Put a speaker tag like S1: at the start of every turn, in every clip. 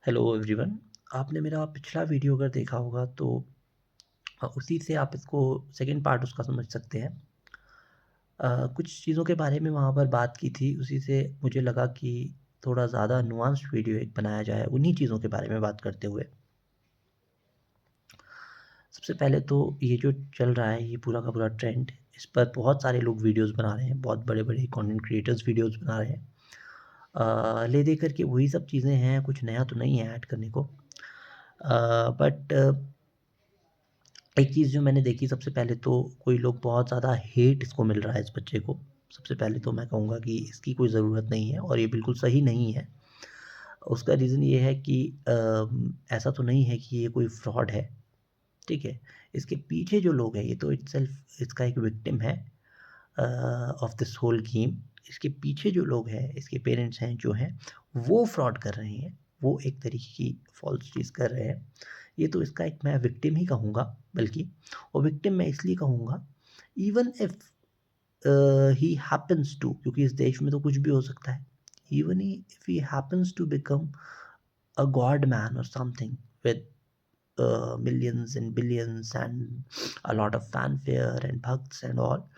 S1: Hello everyone. आपने मेरा पिछला वीडियो अगर देखा होगा तो उसी से आप इसको सेकंड पार्ट उसका समझ सकते हैं। कुछ चीज़ों के बारे में वहाँ पर बात की थी, उसी से मुझे लगा कि थोड़ा ज़्यादा नुआंस्ड वीडियो एक बनाया जाए उन्हीं चीज़ों के बारे में बात करते हुए। सबसे पहले तो ये जो चल रहा है ये पूरा का पूरा ट्रेंड, इस पर बहुत सारे लोग वीडियोज़ बना रहे हैं, बहुत बड़े-बड़े कंटेंट क्रिएटर्स वीडियोज़ बना रहे हैं। ले दे कर के वही सब चीज़ें हैं, कुछ नया तो नहीं है ऐड करने को। बट एक चीज़ जो मैंने देखी सबसे पहले तो कोई लोग बहुत ज़्यादा हेट इसको मिल रहा है इस बच्चे को। सबसे पहले तो मैं कहूँगा कि इसकी कोई ज़रूरत नहीं है और ये बिल्कुल सही नहीं है। उसका रीज़न ये है कि ऐसा तो नहीं है कि ये कोई फ्रॉड है, ठीक है? इसके पीछे जो लोग हैं ये तो इटसेल्फ इसका एक विक्टिम है ऑफ दिस होल गेम। इसके पीछे जो लोग हैं, इसके पेरेंट्स हैं जो हैं, वो फ्रॉड कर रहे हैं। वो एक तरीके की फ़ॉल्स चीज़ कर रहे हैं। ये तो इसका एक मैं विक्टिम ही कहूँगा बल्कि। और विक्टिम मैं इसलिए कहूँगा even if he happens to, क्योंकि इस देश में तो कुछ भी हो सकता है। Even he if he happens to become a god man or something with millions and billions and a lot of fanfare and भक्स and all,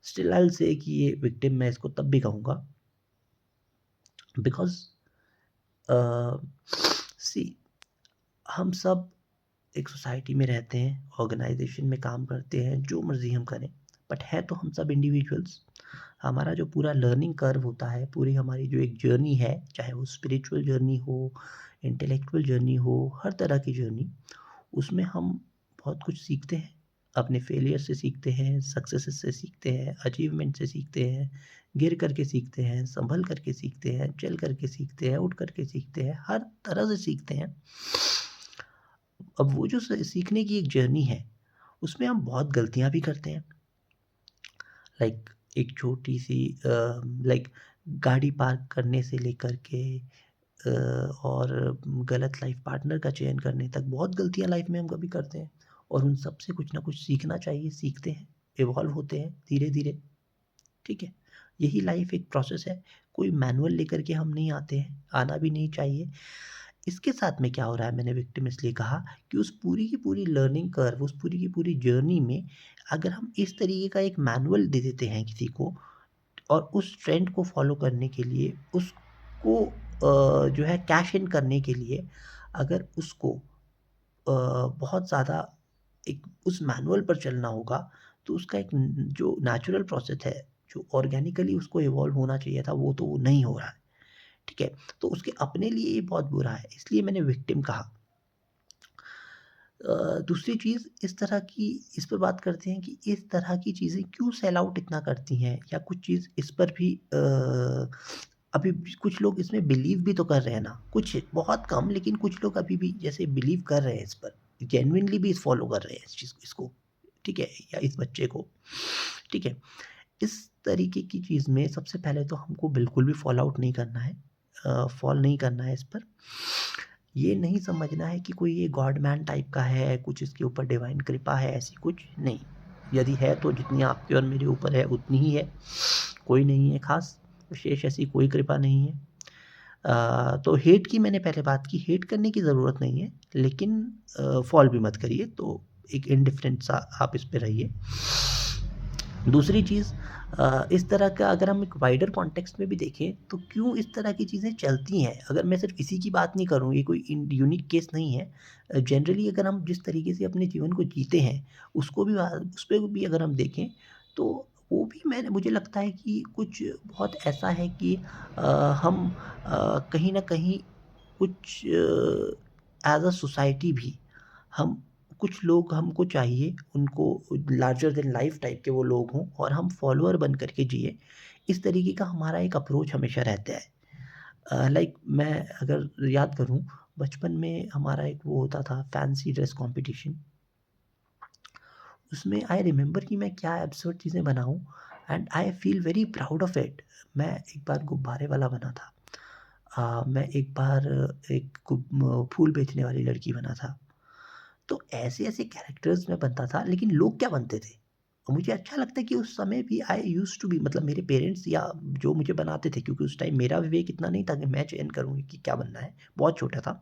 S1: still I will say कि ये विक्टिम मैं इसको तब भी कहूँगा बिकॉज़ सी हम सब एक सोसाइटी में रहते हैं, ऑर्गेनाइज़ेशन में काम करते हैं, जो मर्ज़ी हम करें, बट है तो हम सब इंडिविजुअल्स। हमारा जो पूरा लर्निंग कर्व होता है, पूरी हमारी जो एक जर्नी है, चाहे वो स्पिरिचुअल जर्नी हो, इंटेलेक्चुअल जर्नी हो, हर तरह की जर्नी, उसमें हम बहुत कुछ सीखते हैं। अपने फेलियर से सीखते हैं, सक्सेसेस से सीखते हैं, अचीवमेंट से सीखते हैं, गिर कर के सीखते हैं, संभल कर के सीखते हैं, चल कर के सीखते हैं, उठ कर के सीखते हैं, हर तरह से सीखते हैं। अब वो जो सीखने की एक जर्नी है, उसमें हम बहुत गलतियाँ भी करते हैं। लाइक एक छोटी-सी लाइक गाड़ी पार्क करने से लेकर के और गलत लाइफ पार्टनर का चयन करने तक बहुत गलतियाँ लाइफ में हम कभी करते हैं और उन सब से कुछ ना कुछ सीखना चाहिए, सीखते हैं, इवॉल्व होते हैं धीरे-धीरे, ठीक है? यही लाइफ एक प्रोसेस है, कोई मैनुअल लेकर के हम नहीं आते हैं, आना भी नहीं चाहिए। इसके साथ में क्या हो रहा है, मैंने विक्टिम इसलिए कहा कि उस पूरी की पूरी लर्निंग कर्व, उस पूरी की पूरी जर्नी में अगर हम इस तरीके का एक मैनुअल दे देते हैं किसी को और उस ट्रेंड को फॉलो करने के लिए उसको जो है कैश इन करने के लिए अगर उसको बहुत ज़्यादा एक उस मैनुअल पर चलना होगा, तो उसका एक जो नेचुरल प्रोसेस है, जो ऑर्गेनिकली उसको इवॉल्व होना चाहिए था, वो तो वो नहीं हो रहा है, ठीक है? तो उसके अपने लिए ये बहुत बुरा है, इसलिए मैंने विक्टिम कहा। दूसरी चीज़ इस तरह की इस पे बात करते हैं कि इस तरह की चीज़ें क्यों सेल आउट इतना करती हैं या कुछ चीज़ इस पर भी अभी भी कुछ लोग इसमें बिलीव भी तो कर रहे हैं ना, कुछ बहुत कम लेकिन कुछ लोग अभी भी जैसे बिलीव कर रहे हैं इस पर, जेनुइनली भी फॉलो कर रहे हैं इस चीज़ इसको, ठीक है? या इस बच्चे को, ठीक है? इस तरीके की चीज़ में सबसे पहले तो हमको बिल्कुल भी फॉल आउट नहीं करना है, फॉल नहीं करना है इस पर। ये नहीं समझना है कि कोई ये गॉड मैन टाइप का है, कुछ इसके ऊपर डिवाइन कृपा है, ऐसी कुछ नहीं। यदि है तो जितनी आपके और मेरे ऊपर है उतनी ही है, कोई नहीं है ख़ास, विशेष ऐसी कोई कृपा नहीं है। तो हेट की मैंने पहले बात की, हेट करने की ज़रूरत नहीं है, लेकिन फॉल भी मत करिए, तो एक इंडिफरेंट सा आप इस पे रहिए। दूसरी चीज़ इस तरह का अगर हम एक वाइडर कॉन्टेक्स्ट में भी देखें, तो क्यों इस तरह की चीज़ें चलती हैं? अगर मैं सिर्फ़ इसी की बात नहीं करूँ, ये कोई यूनिक केस नहीं है। जनरली अगर हम जिस तरीके से अपने जीवन को जीते हैं, उसको भी उस पे भी अगर हम देखें, तो वो भी मुझे लगता है कि कुछ बहुत ऐसा है कि अ, हम कहीं न कहीं कुछ एज़ अ सोसाइटी भी हम कुछ लोग हमको चाहिए, उनको लार्जर देन लाइफ टाइप के वो लोग हों और हम फॉलोअर बन कर के जिएँ। इस तरीके का हमारा एक अप्रोच हमेशा रहता है। लाइक मैं अगर याद करूँ, बचपन में हमारा एक वो होता था फैंसी ड्रेस कॉम्पिटिशन। उसमें आई रिमेंबर कि मैं क्या एब्सर्ड चीज़ें बना हूँ and I feel very proud of it. मैं एक बार गुब्बारे वाला बना था। मैं एक बार एक फूल बेचने वाली लड़की बना था। तो ऐसे-ऐसे कैरेक्टर्स मैं बनता था, लेकिन लोग क्या बनते थे? मुझे अच्छा लगता है कि उस समय भी आई यूज्ड टू बी, मतलब मेरे पेरेंट्स या जो मुझे बनाते थे, क्योंकि उस टाइम मेरा विवेक इतना नहीं था कि मैं चयन करूँ कि क्या बनना है, बहुत छोटा था।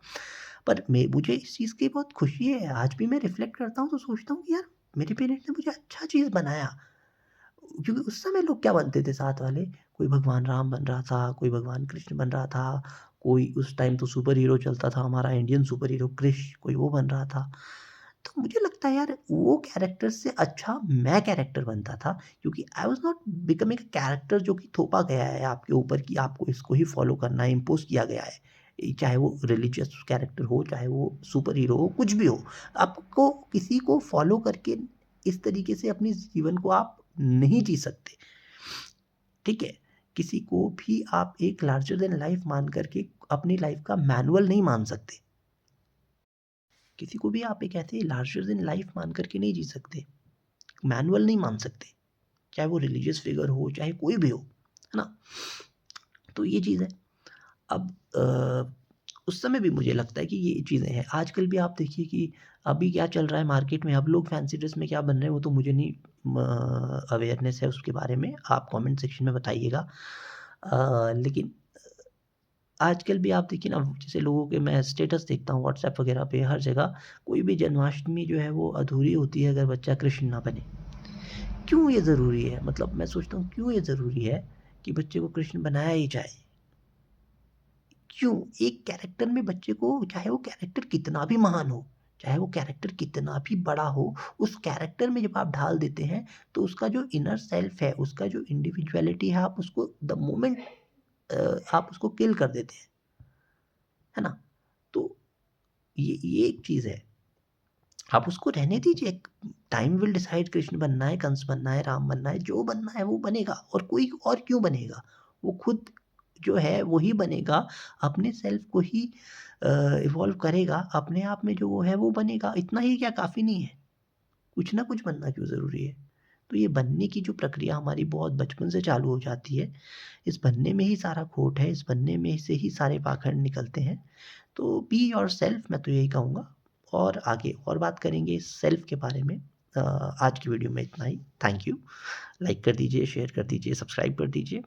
S1: पर मैं मुझे इस चीज़ की बहुत खुशी है, आज भी मैं रिफ्लेक्ट करता हूँ तो सोचता हूँ कि यार मेरे पेरेंट्स ने मुझे अच्छा चीज़ बनाया। क्योंकि उस समय लोग क्या बनते थे साथ वाले, कोई भगवान राम बन रहा था, कोई भगवान कृष्ण बन रहा था, कोई उस टाइम तो सुपर हीरो चलता था हमारा इंडियन सुपर हीरो क्रिश, कोई वो बन रहा था। तो मुझे लगता है यार वो कैरेक्टर से अच्छा मैं कैरेक्टर बनता था, क्योंकि I was not becoming a character जो कि थोपा गया है आपके ऊपर कि आपको इसको ही फ़ॉलो करना है, इम्पोज़ किया गया है। चाहे वो रिलीजियस कैरेक्टर हो, चाहे वो सुपर हीरो हो, कुछ भी हो। आपको किसी को फ़ॉलो करके इस तरीके से अपने जीवन को आप नहीं जी सकते, ठीक है? किसी को भी आप एक लार्जर दैन लाइफ़ मान कर के अपनी लाइफ़ का मैनुअल नहीं मान सकते। किसी को भी आप एक ऐसे लार्जर दैन लाइफ़ मान कर के नहीं जी सकते, मैनुअल नहीं मान सकते, चाहे वो रिलीजियस फिगर हो, चाहे कोई भी हो, है ना? तो ये चीज़ है। अब उस समय भी मुझे लगता है कि ये चीज़ें हैं। आजकल भी आप देखिए कि अभी क्या चल रहा है मार्केट में, अब लोग फैंसी ड्रेस में क्या बन रहे हैं वो तो मुझे नहीं अवेयरनेस है उसके बारे में, आप कमेंट सेक्शन में बताइएगा। लेकिन आजकल भी आप देखिए ना, जैसे लोगों के मैं स्टेटस देखता हूँ व्हाट्सएप वगैरह पे, हर जगह कोई भी जन्माष्टमी जो है वो अधूरी होती है अगर बच्चा कृष्ण ना बने। क्यों ये ज़रूरी है? मतलब मैं सोचता हूँ क्यों ये ज़रूरी है कि बच्चे को कृष्ण बनाया ही जाए? क्यों? एक कैरेक्टर में बच्चे को, चाहे वो कैरेक्टर कितना भी महान हो, चाहे वो कैरेक्टर कितना भी बड़ा हो, उस कैरेक्टर में जब आप ढाल देते हैं, तो उसका जो इनर सेल्फ है, उसका जो इंडिविजुअलिटी है, आप उसको द मोमेंट आप उसको किल कर देते हैं, है ना? तो ये एक चीज़ है। आप उसको रहने दीजिए, टाइम विल डिसाइड, कृष्ण बनना है, कंस बनना है, राम बनना है, जो बनना है वो बनेगा, और कोई और क्यों बनेगा? वो खुद जो है वही बनेगा, अपने सेल्फ को ही इवॉल्व करेगा, अपने आप में जो वो है वो बनेगा, इतना ही क्या काफ़ी नहीं है? कुछ ना कुछ बनना क्यों ज़रूरी है? तो ये बनने की जो प्रक्रिया हमारी बहुत बचपन से चालू हो जाती है, इस बनने में ही सारा खोट है, इस बनने में से ही सारे पाखंड निकलते हैं। तो बी योरसेल्फ, मैं तो यही कहूँगा, और आगे और बात करेंगे इस सेल्फ के बारे में। आज की वीडियो में इतना ही। Thank you. लाइक कर दीजिए, शेयर कर दीजिए, सब्सक्राइब कर दीजिए।